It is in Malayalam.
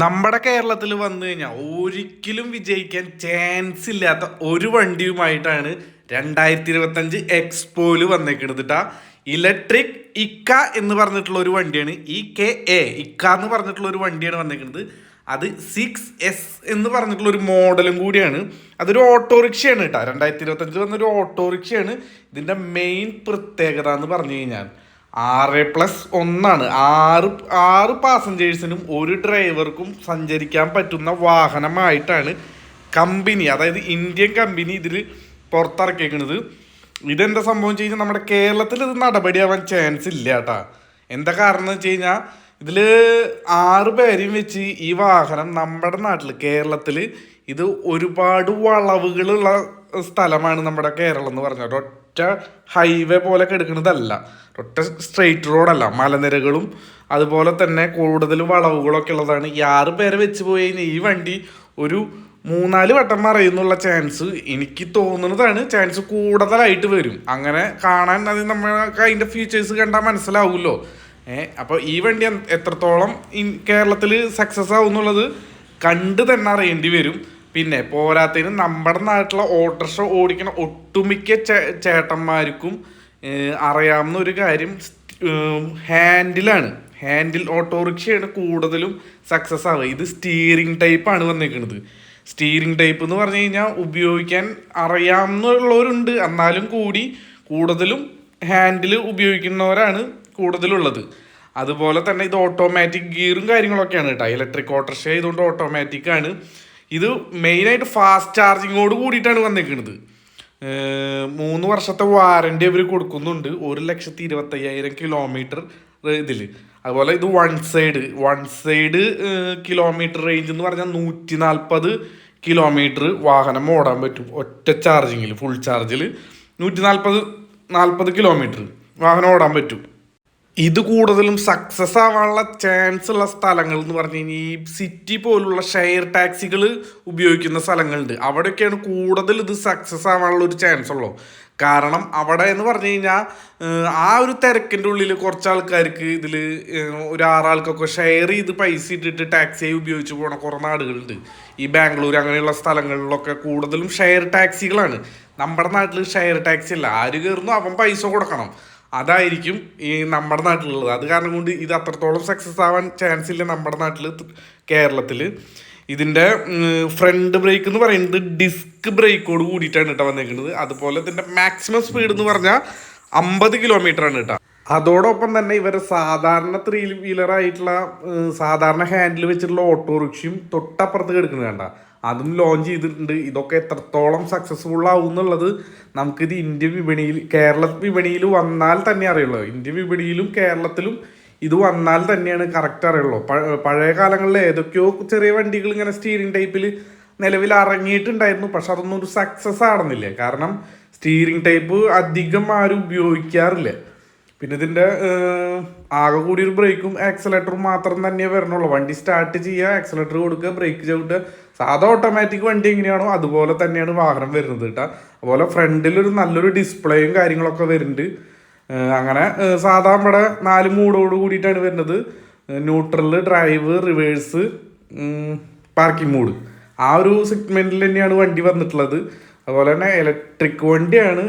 നമ്മുടെ കേരളത്തിൽ വന്നു കഴിഞ്ഞാൽ ഒരിക്കലും വിജയിക്കാൻ ചാൻസ് ഇല്ലാത്ത ഒരു വണ്ടിയുമായിട്ടാണ് 2025 എക്സ്പോയിൽ വന്നേക്കുന്നത് കേട്ടാ. ഇലക്ട്രിക് ഇക്ക എന്ന് പറഞ്ഞിട്ടുള്ള ഒരു വണ്ടിയാണ്, ഇക്ക എന്ന് പറഞ്ഞിട്ടുള്ള ഒരു വണ്ടിയാണ് വന്നേക്കുന്നത്. അത് 6S എന്ന് പറഞ്ഞിട്ടുള്ള ഒരു മോഡലും കൂടിയാണ്. അതൊരു ഓട്ടോറിക്ഷയാണ് കേട്ടോ. 2025 വന്നൊരു ഓട്ടോറിക്ഷയാണ്. ഇതിൻ്റെ മെയിൻ പ്രത്യേകത എന്ന് പറഞ്ഞു കഴിഞ്ഞാൽ 6+1 ആറ് പാസഞ്ചേഴ്സിനും ഒരു ഡ്രൈവർക്കും സഞ്ചരിക്കാൻ പറ്റുന്ന വാഹനമായിട്ടാണ് കമ്പനി, അതായത് ഇന്ത്യൻ കമ്പനി ഇതിൽ പുറത്തിറക്കിയേക്കുന്നത്. ഇതെന്താ സംഭവം വെച്ച് കഴിഞ്ഞാൽ നമ്മുടെ കേരളത്തിൽ ഇത് നടപടിയാവാൻ ചാൻസ് ഇല്ല കേട്ടാ. എന്താ കാരണം എന്ന് വെച്ച് കഴിഞ്ഞാൽ ഇതിൽ 6 പേരെയും വെച്ച് ഈ വാഹനം നമ്മുടെ നാട്ടിൽ കേരളത്തിൽ ഇത് ഒരുപാട് വളവുകളുള്ള സ്ഥലമാണ് നമ്മുടെ കേരളം എന്ന് പറഞ്ഞാൽ. ഒറ്റ ഹൈവേ പോലെ കിടക്കുന്നതല്ല, ഒറ്റ സ്ട്രെയിറ്റ് റോഡല്ല, മലനിരകളും അതുപോലെ തന്നെ കൂടുതൽ വളവുകളൊക്കെ ഉള്ളതാണ്. ഈ 6 പേരെ വെച്ച് പോയി കഴിഞ്ഞാൽ ഈ വണ്ടി ഒരു 3-4 വട്ടം മറിയുന്നുള്ള ചാൻസ് എനിക്ക് തോന്നുന്നതാണ്. ചാൻസ് കൂടുതലായിട്ട് വരും. അങ്ങനെ കാണാൻ അത് നമ്മൾക്ക് അതിൻ്റെ ഫീച്ചേഴ്സ് കണ്ടാൽ മനസ്സിലാവുമല്ലോ. അപ്പോൾ ഈ വണ്ടി എത്രത്തോളം കേരളത്തിൽ സക്സസ് ആവും എന്നുള്ളത് കണ്ട് തന്നെ അറിയേണ്ടി വരും. പിന്നെ പോരാത്തതിന് നമ്മുടെ നാട്ടിലെ ഓട്ടോറിക്ഷ ഓടിക്കുന്ന ഒട്ടുമിക്ക ചേട്ടന്മാർക്കും അറിയാവുന്ന ഒരു കാര്യം ഹാൻഡിൽ ഓട്ടോറിക്ഷയാണ് കൂടുതലും സക്സസ് ആവുക. ഇത് സ്റ്റീറിംഗ് ടൈപ്പാണ് വന്നിരിക്കുന്നത്. സ്റ്റീറിംഗ് ടൈപ്പ് എന്ന് പറഞ്ഞു കഴിഞ്ഞാൽ ഉപയോഗിക്കാൻ അറിയാവുന്നവരുണ്ട്, എന്നാലും കൂടി കൂടുതലും ഹാൻഡിൽ ഉപയോഗിക്കുന്നവരാണ് കൂടുതലുള്ളത്. അതുപോലെ തന്നെ ഇത് ഓട്ടോമാറ്റിക് ഗിയറും കാര്യങ്ങളൊക്കെയാണ് കേട്ടോ. ഇലക്ട്രിക് ഓട്ടോറിക്ഷ ആയതുകൊണ്ട് ഓട്ടോമാറ്റിക് ആണ്. ഇത് മെയിനായിട്ട് ഫാസ്റ്റ് ചാർജിങ്ങോട് കൂടിയിട്ടാണ് വന്നിരിക്കുന്നത്. 3 വർഷത്തെ വാറൻറ്റി അവർ കൊടുക്കുന്നുണ്ട്. 1,25,000 കിലോമീറ്റർ ഇതിൽ. അതുപോലെ ഇത് വൺ സൈഡ് കിലോമീറ്റർ റേഞ്ച് എന്ന് പറഞ്ഞാൽ 140 കിലോമീറ്റർ വാഹനം ഓടാൻ പറ്റും ഒറ്റ ചാർജിങ്ങിൽ. ഫുൾ ചാർജിൽ 140 കിലോമീറ്റർ വാഹനം ഓടാൻ പറ്റും. ഇത് കൂടുതലും സക്സസ് ആവാനുള്ള ചാൻസ് ഉള്ള സ്ഥലങ്ങൾ എന്ന് പറഞ്ഞു കഴിഞ്ഞാൽ ഈ സിറ്റി പോലുള്ള ഷെയർ ടാക്സികൾ ഉപയോഗിക്കുന്ന സ്ഥലങ്ങളുണ്ട്. അവിടെയൊക്കെയാണ് കൂടുതൽ ഇത് സക്സസ് ആവാനുള്ള ഒരു ചാൻസ് ഉള്ളൂ. കാരണം അവിടെ എന്ന് പറഞ്ഞു കഴിഞ്ഞാൽ ആ ഒരു തിരക്കിൻ്റെ ഉള്ളിൽ കുറച്ച് ആൾക്കാർക്ക് ഇതിൽ ഒരു 6 ആൾക്കൊക്കെ ഷെയർ ചെയ്ത് പൈസ ഇട്ടിട്ട് ടാക്സിയായി ഉപയോഗിച്ച് പോകണ കുറേ നാടുകളുണ്ട്. ഈ ബാംഗ്ലൂർ അങ്ങനെയുള്ള സ്ഥലങ്ങളിലൊക്കെ കൂടുതലും ഷെയർ ടാക്സികളാണ്. നമ്മുടെ നാട്ടിൽ ഷെയർ ടാക്സി അല്ല, ആര് കയറുന്നു അവൻ പൈസ കൊടുക്കണം. അതായിരിക്കും ഈ നമ്മുടെ നാട്ടിലുള്ളത്. അത് കാരണം കൊണ്ട് ഇത് അത്രത്തോളം സക്സസ് ആവാൻ ചാൻസ് ഇല്ല നമ്മുടെ നാട്ടിൽ കേരളത്തിൽ. ഇതിൻ്റെ ഫ്രണ്ട് ബ്രേക്ക് എന്ന് പറയുന്നത് ഡിസ്ക് ബ്രേക്കോട് കൂടിയിട്ടാണ് കേട്ടോ വന്നിരിക്കുന്നത്. അതുപോലെ ഇതിൻ്റെ മാക്സിമം സ്പീഡ് എന്ന് പറഞ്ഞാൽ 50 കിലോമീറ്റർ ആണ് കേട്ടോ. അതോടൊപ്പം തന്നെ ഇവരെ സാധാരണ 3 വീലറായിട്ടുള്ള സാധാരണ ഹാൻഡിൽ വെച്ചിട്ടുള്ള ഓട്ടോറിക്ഷയും തൊട്ടപ്പുറത്ത് കിടക്കുന്നത് വേണ്ട, അതും ലോഞ്ച് ചെയ്തിട്ടുണ്ട്. ഇതൊക്കെ എത്രത്തോളം സക്സസ്ഫുൾ ആവും എന്നുള്ളത് നമുക്കിത് ഇന്ത്യൻ വിപണിയിൽ കേരള വിപണിയിൽ വന്നാൽ തന്നെ അറിയുള്ളൂ. ഇന്ത്യൻ വിപണിയിലും കേരളത്തിലും ഇത് വന്നാൽ തന്നെയാണ് കറക്റ്റ് അറിയുള്ളൂ. പഴയ കാലങ്ങളിൽ ഏതൊക്കെയോ ചെറിയ വണ്ടികൾ ഇങ്ങനെ സ്റ്റീറിംഗ് ടൈപ്പിൽ നിലവിൽ ഇറങ്ങിയിട്ടുണ്ടായിരുന്നു, പക്ഷെ അതൊന്നും ഒരു സക്സസ് ആടുന്നില്ല. കാരണം സ്റ്റീറിംഗ് ടൈപ്പ് അധികം ആരും ഉപയോഗിക്കാറില്ല. പിന്നെ ഇതിൻ്റെ ആകെ കൂടിയൊരു ബ്രേക്കും ആക്സലേറ്ററും മാത്രം തന്നെ വരണുള്ളൂ. വണ്ടി സ്റ്റാർട്ട് ചെയ്യുക, ആക്സലേറ്റർ കൊടുക്കുക, ബ്രേക്ക് ചവിട്ടുക. സാധാ ഓട്ടോമാറ്റിക് വണ്ടി എങ്ങനെയാണോ അതുപോലെ തന്നെയാണ് വാഹനം വരുന്നത് കേട്ടോ. അതുപോലെ ഫ്രണ്ടിലൊരു നല്ലൊരു ഡിസ്പ്ലേയും കാര്യങ്ങളൊക്കെ വരുന്നുണ്ട്. അങ്ങനെ സാധാ നമ്മുടെ 4 മൂഡോട് കൂടിയിട്ടാണ് വരുന്നത്. Neutral, drive, reverse, parking mood. ആ ഒരു സെഗ്മെൻറ്റിൽ തന്നെയാണ് വണ്ടി വന്നിട്ടുള്ളത്. അതുപോലെ തന്നെ ഇലക്ട്രിക് വണ്ടിയാണ്.